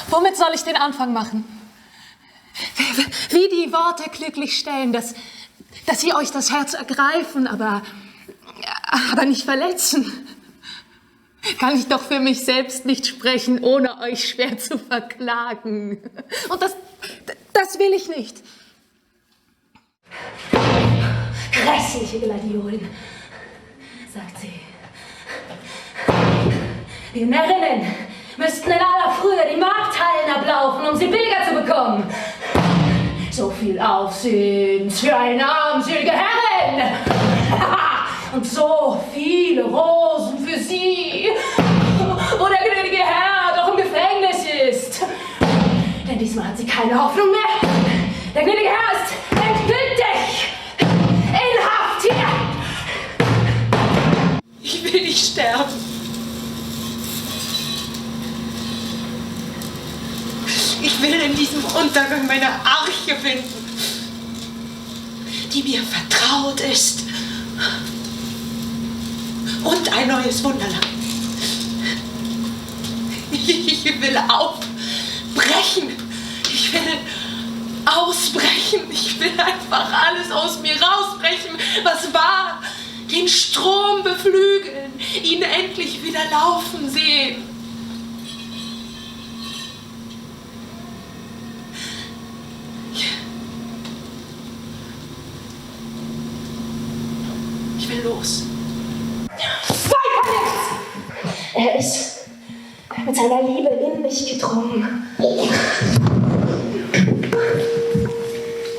Womit soll ich den Anfang machen? Wie die Worte glücklich stellen, dass sie euch das Herz ergreifen, aber nicht verletzen. Kann ich doch für mich selbst nicht sprechen, ohne euch schwer zu verklagen. Und das will ich nicht. Grässliche Gladiolen, sagt sie. Wir Närrinnen müssten in aller Frühe die Markthallen ablaufen, um sie billiger zu bekommen. So viel Aufsehen für eine armselige Herrin. Und so viele Rosen für sie, wo der gnädige Herr doch im Gefängnis ist. Denn diesmal hat sie keine Hoffnung mehr. Der gnädige Herr ist endgültig inhaftiert. Ich will nicht sterben. Ich will in diesem Untergang meine Arche finden, die mir vertraut ist. Und ein neues Wunderland. Ich will aufbrechen. Ich will ausbrechen. Ich will einfach alles aus mir rausbrechen, was war. Den Strom beflügeln, ihn endlich wieder laufen sehen. Ich will los. Er ist mit seiner Liebe in mich gedrungen.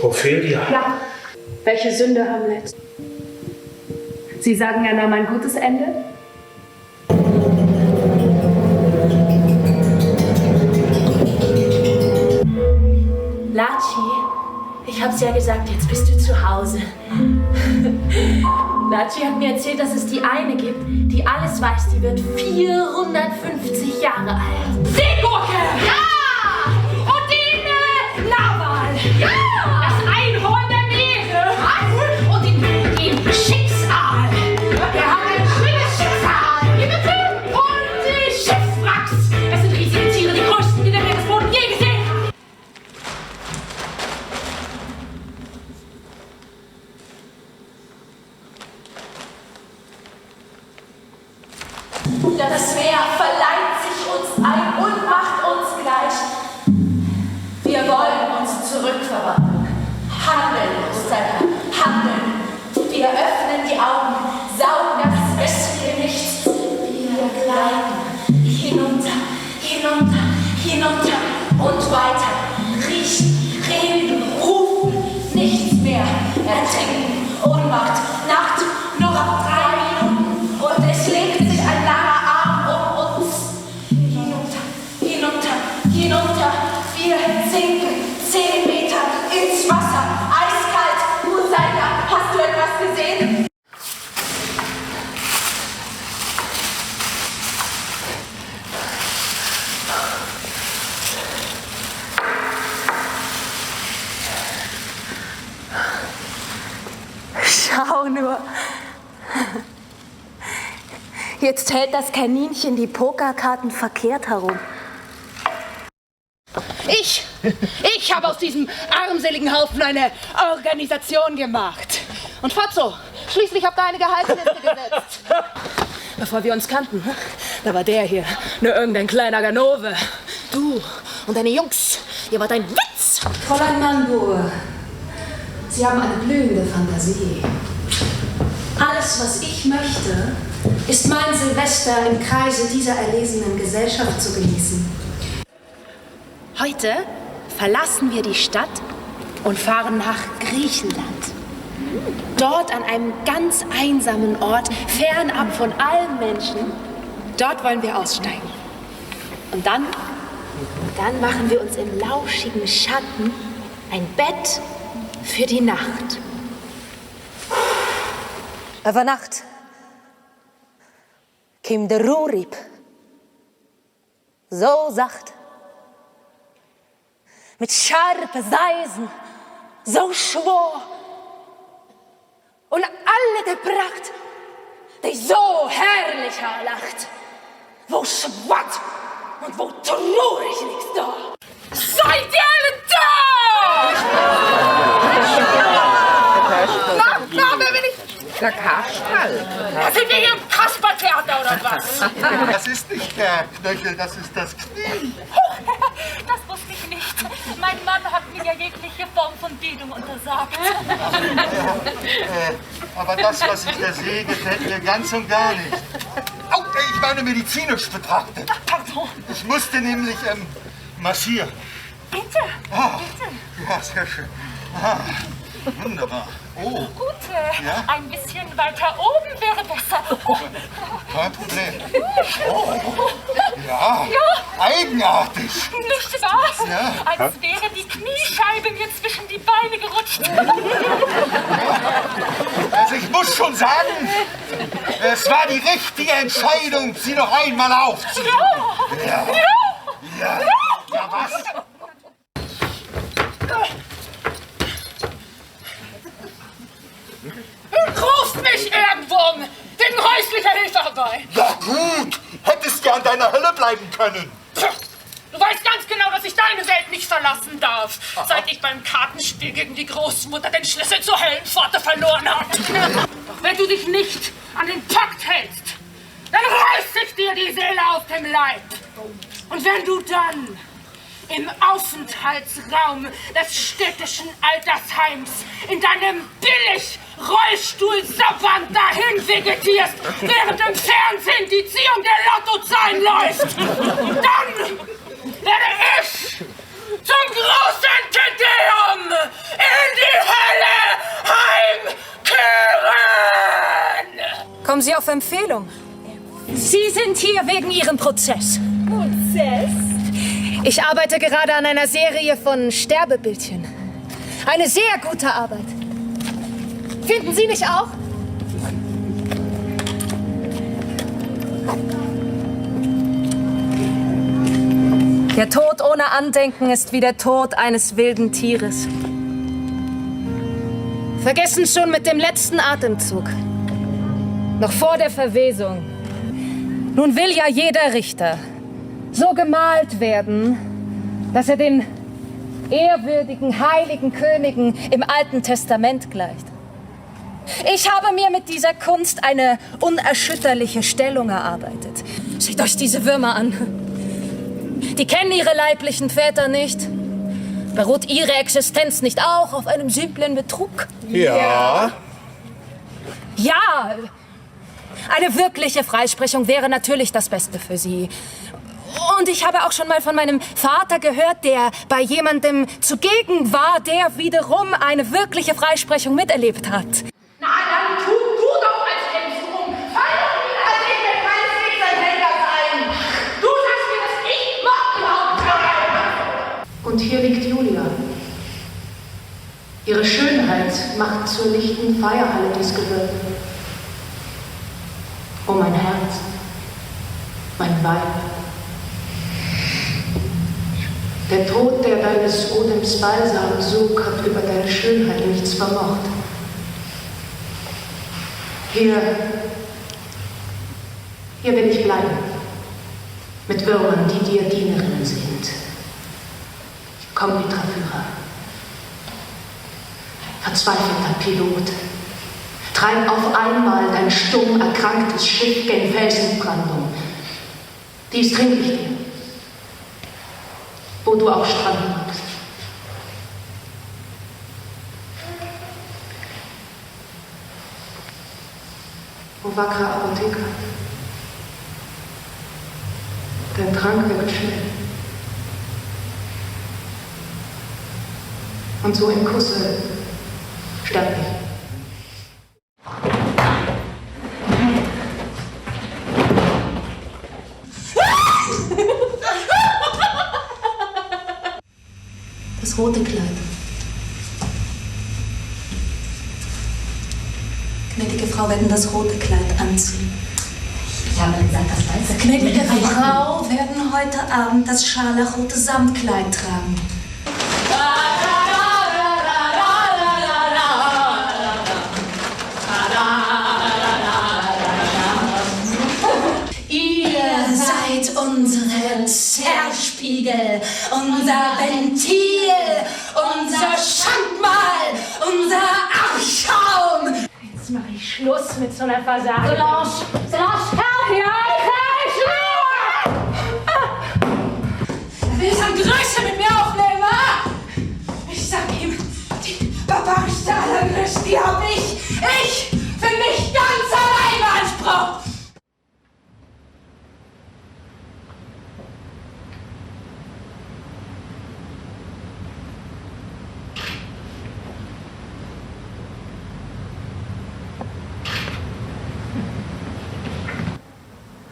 Ophelia. Ja. Welche Sünde, Hamlet? Sie sagen, er nahm ein gutes Ende? Laci, ich hab's ja gesagt, jetzt bist du zu Hause. Laci hat mir erzählt, dass es die eine gibt, die alles weiß, die wird 450 Jahre alt. Seegurke! Ja! Und den Narwal! Ja! Das Einhorn der Meere! Was? Und den Schicksal! Wir haben ein schönes Schicksal! Wie bitte? Und die Schiffswracks! Das sind riesige Tiere, die größten, die der Meeresboden je gesehen hat! Das Meer verleiht sich uns ein und macht uns gleich. Wir wollen uns zurückverwandeln. Handeln, Rosella, handeln. Wir öffnen die Augen, saugen das westliche Nichts. Wir gleiten hinunter, hinunter, hinunter und weiter. Riechen, reden, rufen, nichts mehr. Ertrinken, Ohnmacht, Nacht, nur noch 3 Minuten und es legt sich ein langer Arm um uns. Hinunter, hinunter, hinunter. Wir sinken 10 Meter ins Wasser. Eiskalt. Rosalia, hast du etwas gesehen? Schau nur. Jetzt hält das Kaninchen die Pokerkarten verkehrt herum. Ich habe aus diesem armseligen Haufen eine Organisation gemacht. Und Fazzo, schließlich habt ihr eine Gehaltsliste gesetzt. Bevor wir uns kannten, da war der hier nur irgendein kleiner Ganove. Du und deine Jungs, ihr wart ein Witz. Fräulein Manbour, Sie haben eine blühende Fantasie. Alles, was ich möchte, ist mein Silvester im Kreise dieser erlesenen Gesellschaft zu genießen. Heute verlassen wir die Stadt und fahren nach Griechenland. Dort an einem ganz einsamen Ort, fernab von allen Menschen, dort wollen wir aussteigen. Und dann machen wir uns im lauschigen Schatten ein Bett für die Nacht. Über Nacht kam der Rurib, so sacht, mit scharfen Seisen, so schwor, und alle der Pracht, die so herrlicher lacht, wo schwatt Und wo traurig liegst da? Seid ihr alle da? Na, wer bin ich? Der Kasperl. Da sind wir hier im Kaspertheater oder was? Das ist nicht der Knöchel, das ist das Knie. Das wusste ich nicht. Mein Mann hat mir ja jegliche Form von Bildung untersagt. Aber das, was ich da sehe, gefällt mir ganz und gar nicht. Au, ich meine medizinisch betrachtet. Pardon. Ich musste nämlich massieren. Bitte, bitte. Ja, sehr schön. Ah, wunderbar. Oh, Gut, Ja? ein bisschen weiter oben wäre besser. kein Problem. Oh, ja, eigenartig. Nicht wahr? Ja. Als wäre die Kniescheibe mir zwischen die Beine gerutscht. Also ich muss schon sagen, es war die richtige Entscheidung, sie noch einmal aufzuziehen. Ja. Ja. Ja, was? Rufst mich irgendwo wegen häuslicher Hilfearbeit. Ja gut, hättest ja an deiner Hölle bleiben können. Du weißt ganz genau, dass ich deine Welt nicht verlassen darf, seit ich beim Kartenspiel gegen die Großmutter den Schlüssel zur Höllenpforte verloren habe. Doch wenn du dich nicht an den Pakt hältst, dann reiß ich dir die Seele aus dem Leib. Und wenn du dann im Aufenthaltsraum des städtischen Altersheims in deinem Billig-Rollstuhl sabbernd dahin vegetierst, während im Fernsehen die Ziehung der Lottozahlen läuft, dann werde ich zum großen Tedeum in die Hölle heimkehren! Kommen Sie auf Empfehlung. Sie sind hier wegen Ihrem Prozess. Prozess? Ich arbeite gerade an einer Serie von Sterbebildchen. Eine sehr gute Arbeit. Finden Sie nicht auch? Der Tod ohne Andenken ist wie der Tod eines wilden Tieres. Vergessen schon mit dem letzten Atemzug. Noch vor der Verwesung. Nun will ja jeder Richter so gemalt werden, dass er den ehrwürdigen, heiligen Königen im Alten Testament gleicht. Ich habe mir mit dieser Kunst eine unerschütterliche Stellung erarbeitet. Seht euch diese Würmer an. Die kennen ihre leiblichen Väter nicht. Beruht ihre Existenz nicht auch auf einem simplen Betrug? Ja. Ja, eine wirkliche Freisprechung wäre natürlich das Beste für Sie. Und ich habe auch schon mal von meinem Vater gehört, der bei jemandem zugegen war, der wiederum eine wirkliche Freisprechung miterlebt hat. Na, dann tu du doch als Hemsrum. Fall doch wieder, als ich will keineswegs ein Helfer sein. Du sagst mir, dass ich Mord habe. Und hier liegt Julia. Ihre Schönheit macht zur lichten Feierhalle dies Gewölbe. Oh, mein Herz, mein Weib. Der Tod, der deines Odems Balsam sog, hat über deine Schönheit nichts vermocht. Hier will ich bleiben, mit Würmern, die dir Dienerinnen sind. Komm, Mitra-Führer. Verzweifelter Pilot, treib auf einmal dein stumm erkranktes Schiff gen Felsenbrandung. Dies trinke ich dir, wo du auch stranden magst. O wackerer Apotheker, dein Trank wirkt schnell. Und so im Kusse sterb ich. Das rote Kleid. Gnädige Frau, werden das rote Kleid anziehen. Ich habe gesagt, das weiße Kleid. Gnädige Frau, werden heute Abend das scharlachrote Samtkleid tragen. Ihr seid unsere Spiegel, unser Ventil, unser Schandmal, unser Abschaum. Jetzt mache ich Schluss mit so einer Versage. Solange, help! Ja, Will es an Größe mit mir aufnehmen, ah? Ich sag ihm, die barbarischste aller Größen, die hab ich für mich ganz allein beansprucht.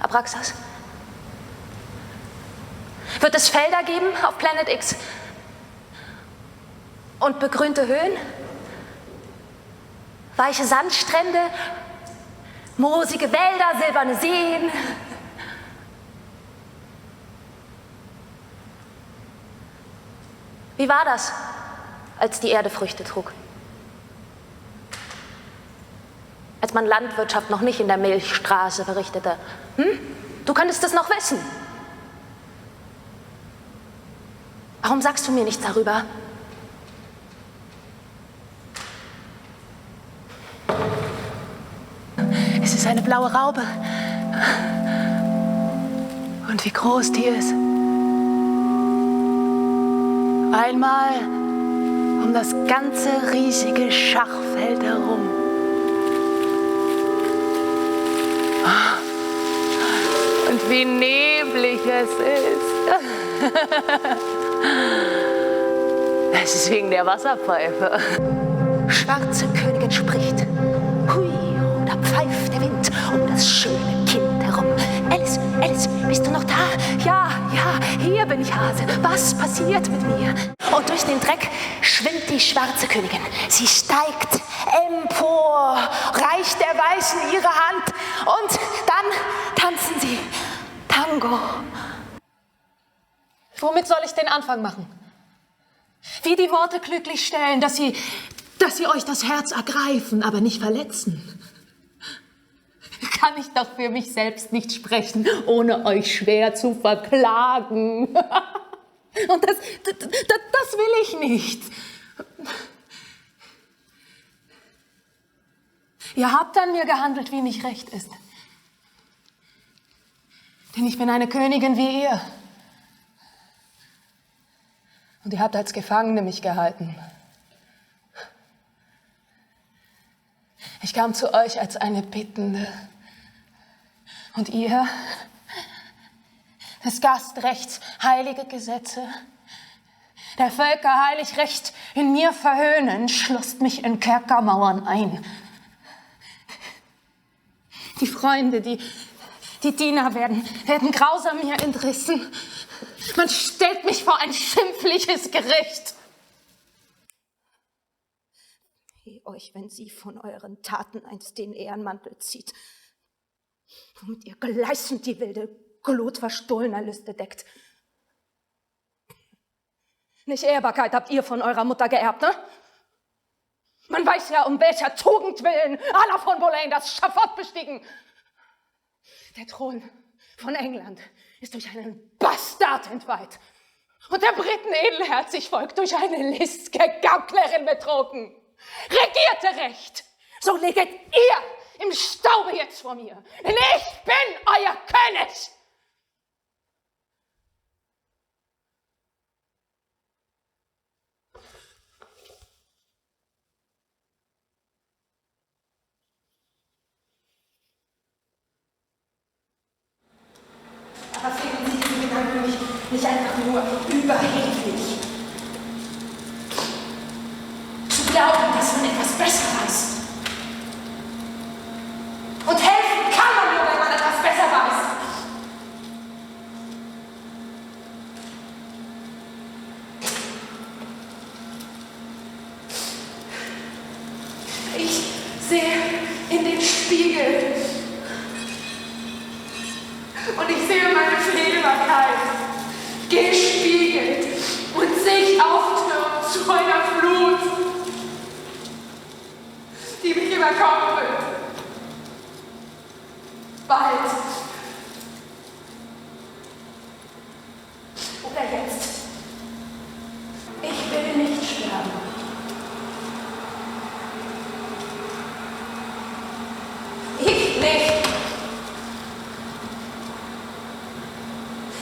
Abraxas? Wird es Felder geben auf Planet X? Und begrünte Höhen? Weiche Sandstrände? Moosige Wälder, silberne Seen? Wie war das, als die Erde Früchte trug? Als man Landwirtschaft noch nicht in der Milchstraße verrichtete. Du könntest es noch wissen. Warum sagst du mir nichts darüber? Es ist eine blaue Raube. Und wie groß die ist. Einmal um das ganze riesige Schachfeld herum. Und wie neblig es ist. Es ist wegen der Wasserpfeife. Schwarze Königin spricht. Hui, da pfeift der Wind um das schöne Kind herum. Alice, Alice, bist du noch da? Ja, hier bin ich, Hase. Was passiert mit mir? Und durch den Dreck schwimmt die schwarze Königin. Sie steigt empor, reicht der Weißen ihre Hand und dann tanzen sie Tango. Womit soll ich den Anfang machen? Wie die Worte glücklich stellen, dass sie euch das Herz ergreifen, aber nicht verletzen. Kann ich doch für mich selbst nicht sprechen, ohne euch schwer zu verklagen. Und das will ich nicht. Ihr habt an mir gehandelt, wie mich recht ist. Denn ich bin eine Königin wie ihr. Und ihr habt als Gefangene mich gehalten. Ich kam zu euch als eine Bittende. Und ihr, des Gastrechts heilige Gesetze, der Völker heilig Recht in mir verhöhnen, schloßt mich in Kerkermauern ein. Die Freunde, die Diener werden grausam mir entrissen. Man stellt mich vor ein schimpfliches Gericht. Weh euch, wenn sie von euren Taten einst den Ehrenmantel zieht, womit ihr gleißend die wilde Glut verstohlener Lüste deckt. Nicht Ehrbarkeit habt ihr von eurer Mutter geerbt, ne? Man weiß ja, um welcher Tugend willen Allah von Boleyn das Schafott bestiegen. Der Thron von England ist durch einen Bastard entweiht und der Briten edelherzig Volk durch eine listige Gauklerin betrogen. Regierte Recht, so leget ihr im Staube jetzt vor mir, denn ich bin euer König. Aber finden Sie diese Gedanken nicht einfach nur überheblich? Zu glauben, dass man etwas besser weiß. Und helfen kann man nur, wenn man etwas besser weiß. Ich sehe in den Spiegel. Und ich sehe meine Fehlbarkeit gespiegelt und sich auftürmt zu einer Flut, die mich überkommen wird. Bald. Oder jetzt. haben. Ich nicht.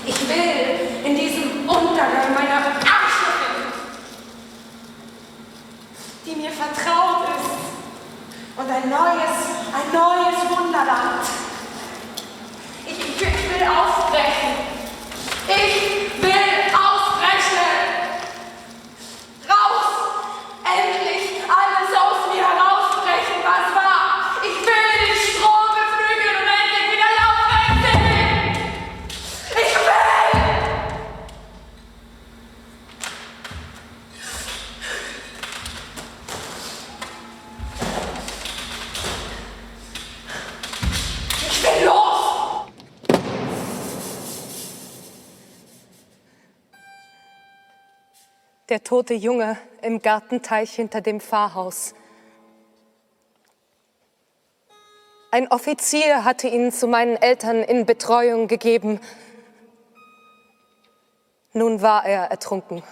Ich will in diesem Untergang meiner Arschlöchin, die mir vertraut ist, und ein neues Wunderland. Ich will ausbrechen. Ich will ausbrechen. Raus! Endlich alles aus mir herausbrechen, was war. Ich will den Strom beflügeln und endlich wieder Lauf wechseln. Ich will! Ich will los! Der tote Junge im Gartenteich hinter dem Pfarrhaus. Ein Offizier hatte ihn zu meinen Eltern in Betreuung gegeben. Nun war er ertrunken.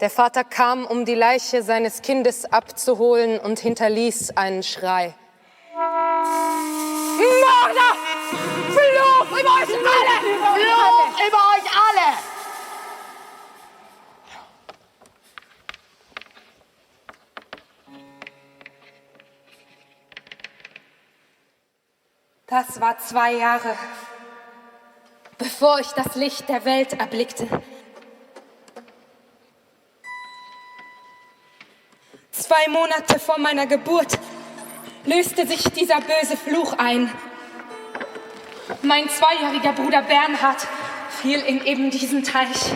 Der Vater kam, um die Leiche seines Kindes abzuholen und hinterließ einen Schrei. Mörder! Fluch über euch alle! Fluch über euch alle! Das war 2 Jahre, bevor ich das Licht der Welt erblickte. 2 Monate vor meiner Geburt löste sich dieser böse Fluch ein. Mein 2-jähriger Bruder Bernhard fiel in eben diesen Teich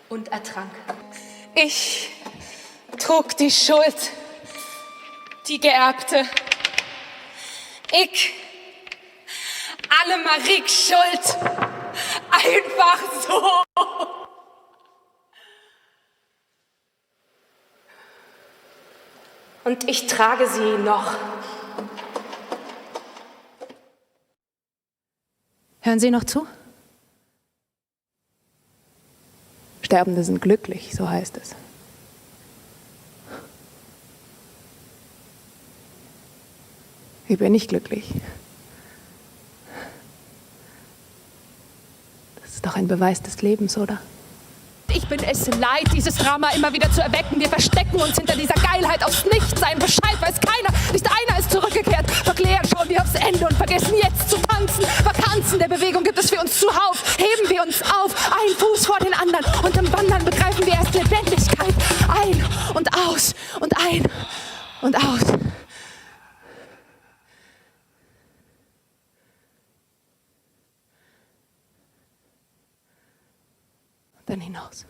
und ertrank. Ich trug die Schuld, die geerbte. Ich, Annemaries Schuld, einfach so. Und ich trage sie noch. Hören Sie noch zu? Sterbende sind glücklich, so heißt es. Ich bin nicht glücklich. Das ist doch ein Beweis des Lebens, oder? Ich bin es leid, dieses Drama immer wieder zu erwecken. Wir verstecken uns hinter dieser Geilheit aus Nichtsein. Bescheid weiß keiner, nicht einer ist zurückgekehrt. Verklären schon wir aufs Ende und vergessen jetzt zu tanzen. Vakanzen der Bewegung gibt es für uns zuhauf. Heben wir uns auf, ein Fuß vor den anderen. Und im Wandern begreifen wir erst Lebendigkeit. Ein und aus und ein und aus. Dann hinaus.